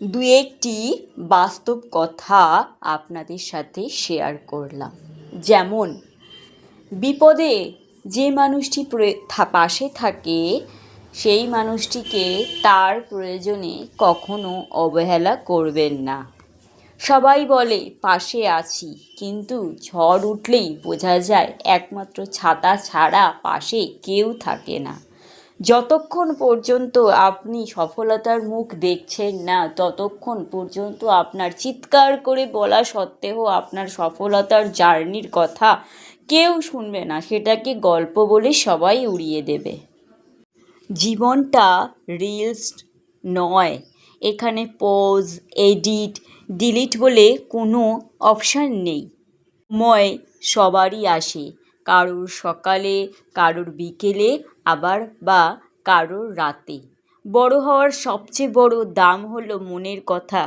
দু একটি বাস্তব কথা আপনাদের সাথে শেয়ার করলাম। যেমন বিপদে যে মানুষটি পাশে থাকে সেই মানুষটিকে তার প্রয়োজনে কখনো অবহেলা করবেন না। সবাই বলে পাশে আছি, কিন্তু ঝড় উঠলেই বোঝা যায় একমাত্র ছাতা ছাড়া পাশে কেউ থাকে না। যতক্ষণ পর্যন্ত আপনি সফলতার মুখ দেখছেন না, ততক্ষণ পর্যন্ত আপনার চিৎকার করে বলা সত্ত্বেও আপনার সফলতার জার্নির কথা কেউ শুনবে না, সেটাকে গল্প বলে সবাই উড়িয়ে দেবে। জীবনটা রিলস নয়, এখানে পজ, এডিট, ডিলিট বলে কোনো অপশান নেই। সময় সবারই আসে, কারোর সকালে, কারোর বিকেলে, আবার বা কারোর রাতে। বড় হওয়ার সবচেয়ে বড় দাম হলো মনের কথা